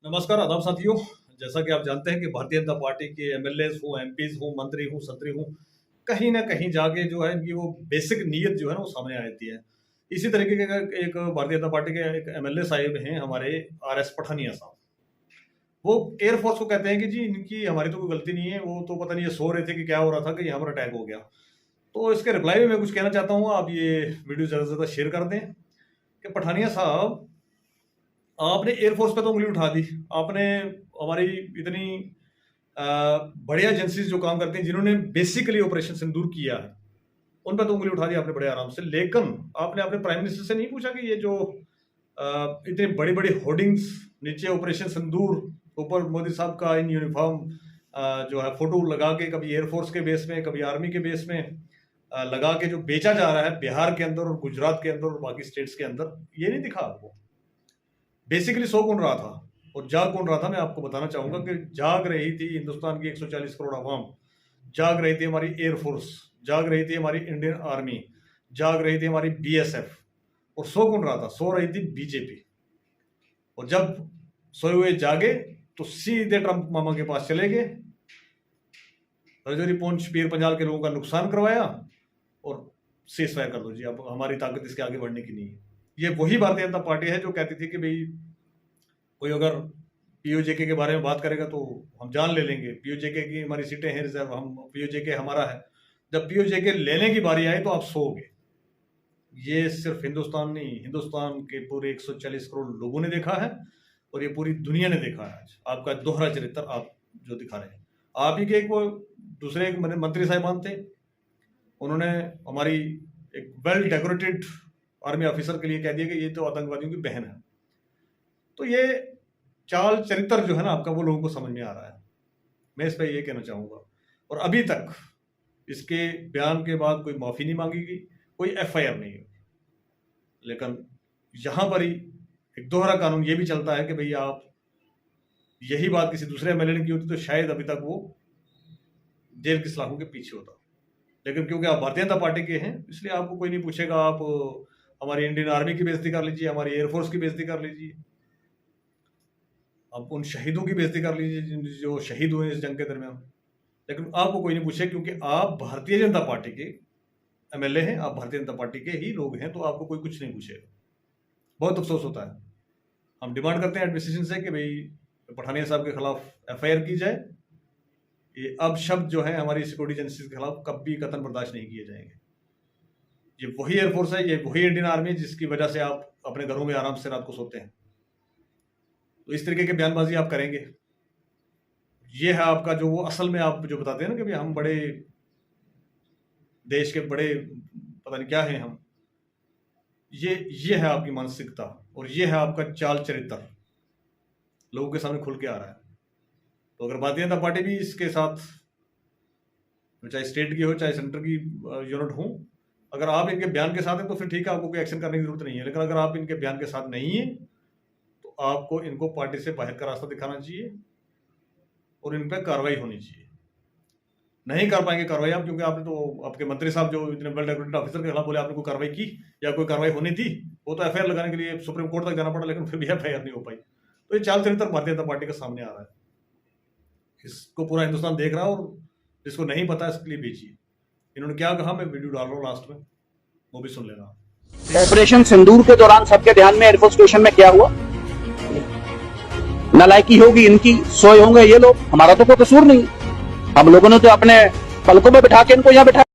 नमस्कार आदाब साथियों। जैसा कि आप जानते हैं कि भारतीय जनता पार्टी के एमएलएज हो, एमपीज हो, मंत्री हो, संतरी हो, कहीं ना कहीं जाके जो है इनकी वो बेसिक नीयत जो है ना वो सामने आ जाती है। इसी तरीके के एक भारतीय जनता पार्टी के एक एमएलए साहिब हैं हमारे आर.एस. पठानिया साहब। वो एयरफोर्स को कहते हैं कि जी इनकी हमारी तो कोई गलती नहीं है, वो तो पता नहीं ये सो रहे थे कि क्या हो रहा था कि यहाँ पर अटैक हो गया। तो इसके रिप्लाई में मैं कुछ कहना चाहता हूँ, आप ये वीडियो ज़्यादा से ज़्यादा शेयर कर दें कि पठानिया साहब आपने एयरफोर्स पे तो उंगली उठा दी। आपने हमारी इतनी बढ़िया एजेंसीज जो काम करती हैं, जिन्होंने बेसिकली ऑपरेशन सिंदूर किया है, उन पे तो उंगली उठा दी आपने बड़े आराम से। लेकिन आपने अपने प्राइम मिनिस्टर से नहीं पूछा कि ये जो इतनी बड़ी बड़ी होर्डिंग्स नीचे ऑपरेशन सिंदूर, ऊपर मोदी साहब का इन यूनिफॉर्म जो है फोटो लगा के कभी एयरफोर्स के बेस में कभी आर्मी के बेस में लगा के जो बेचा जा रहा है बिहार के अंदर और गुजरात के अंदर और बाकी स्टेट्स के अंदर, ये नहीं दिखा आपको? बेसिकली सो कौन रहा था और जाग कौन रहा था? मैं आपको बताना चाहूंगा कि जाग रही थी हिंदुस्तान की 140 करोड़ आवाम, जाग रही थी हमारी एयरफोर्स, जाग रही थी हमारी इंडियन आर्मी, जाग रही थी हमारी बीएसएफ। और सो कौन रहा था? सो रही थी बीजेपी। और जब सोए हुए जागे तो सीधे ट्रंप मामा के पास चले गए, रजौरी पुंछ पीर पंजाल के लोगों का नुकसान करवाया और सीज फायर कर दो जी, अब हमारी ताकत इसके आगे बढ़ने की नहीं है। ये वही भारतीय जनता पार्टी है जो कहती थी कि भाई कोई अगर पीओजेके के बारे में बात करेगा तो हम जान ले लेंगे, पीओजेके की हमारी सीटें हैं रिजर्व, हम पीओजेके हमारा है। जब पीओजेके लेने की बारी आई तो आप सोओगे। ये सिर्फ हिंदुस्तान नहीं, हिंदुस्तान के पूरे 140 करोड़ लोगों ने देखा है और ये पूरी दुनिया ने देखा है। आज आपका दोहरा चरित्र आप जो दिखा रहे हैं। आप ही के एक वो दूसरे एक मंत्री साहिबान थे, उन्होंने हमारी एक वेल डेकोरेटेड आर्मी ऑफिसर के लिए कह दिया कि ये तो आतंकवादियों की बहन है। तो ये चाल चरित्र जो है ना आपका, वो लोगों को समझ में आ रहा है। मैं इस पर ये कहना चाहूँगा। और अभी तक इसके बयान के बाद कोई माफ़ी नहीं मांगी गई, कोई एफआईआर नहीं हुई। लेकिन यहाँ पर ही एक दोहरा कानून ये भी चलता है कि भाई आप यही बात किसी दूसरे एमएलए ने की होती तो शायद अभी तक वो जेल की सलाखों के पीछे होता। लेकिन क्योंकि आप भारतीय जनता पार्टी के हैं इसलिए आपको कोई नहीं पूछेगा। आप हमारी इंडियन आर्मी की बेइज्जती कर लीजिए, हमारी एयरफोर्स की बेइज्जती कर लीजिए, आप उन शहीदों की बेइज्जती कर लीजिए जो शहीद हुए इस जंग के दरमियान। लेकिन आपको कोई नहीं पूछे क्योंकि आप भारतीय जनता पार्टी के एमएलए हैं, आप भारतीय जनता पार्टी के ही लोग हैं, तो आपको कोई कुछ नहीं पूछेगा। बहुत अफसोस होता है। हम डिमांड करते हैं एडमिनिस्ट्रेशन से कि भाई पठानिया साहब के खिलाफ एफआईआर की जाए। ये अब शब्द जो है हमारी सिक्योरिटी एजेंसी के खिलाफ कभी कतन बर्दाश्त नहीं किए जाएंगे। ये वही एयरफोर्स है, ये वही इंडियन आर्मी जिसकी वजह से आप अपने घरों में आराम से रात को सोते हैं। तो इस तरीके की बयानबाजी आप करेंगे, ये है आपका जो वो असल में आप जो बताते हैं ना कि भाई हम बड़े देश के बड़े पता नहीं क्या हैं हम, ये है आपकी मानसिकता और ये है आपका चाल चरित्र लोगों के सामने खुल के आ रहा है। तो अगर भारतीय जनता पार्टी भी इसके साथ, चाहे स्टेट की हो चाहे सेंटर की यूनिट हो, अगर आप इनके बयान के साथ हैं तो फिर ठीक है, आपको कोई एक्शन करने की जरूरत नहीं है। लेकिन अगर आप इनके बयान के साथ नहीं है तो आपको इनको पार्टी से बाहर का रास्ता दिखाना चाहिए और इन पर कार्रवाई होनी चाहिए। नहीं कर पाएंगे कार्रवाई आप, क्योंकि आपने तो आपके मंत्री साहब जो इतने वेल डेकोरेटेड ऑफिसर के खिलाफ बोले आपने कोई कार्रवाई की या कोई कार्रवाई होनी थी, वो तो एफआईआर लगाने के लिए सुप्रीम कोर्ट तक जाना पड़ा, लेकिन फिर भी एफआईआर नहीं हो पाई। तो ये चाल चरित्र भारतीय जनता पार्टी के सामने आ रहा है। इसको पूरा हिंदुस्तान देख रहा है और जिसको नहीं पता इसके लिए बेचिए। इन्होंने क्या कहा मैं वीडियो डाल रहा हूँ लास्ट में, वो भी सुन लेना। ऑपरेशन सिंदूर के दौरान सबके ध्यान में एयरफोर्स स्टेशन में क्या हुआ? नालायकी होगी इनकी, सोए होंगे ये लोग, हमारा तो कोई कसूर नहीं। हम लोगों ने तो अपने पलकों में बिठा के इनको यहाँ बिठा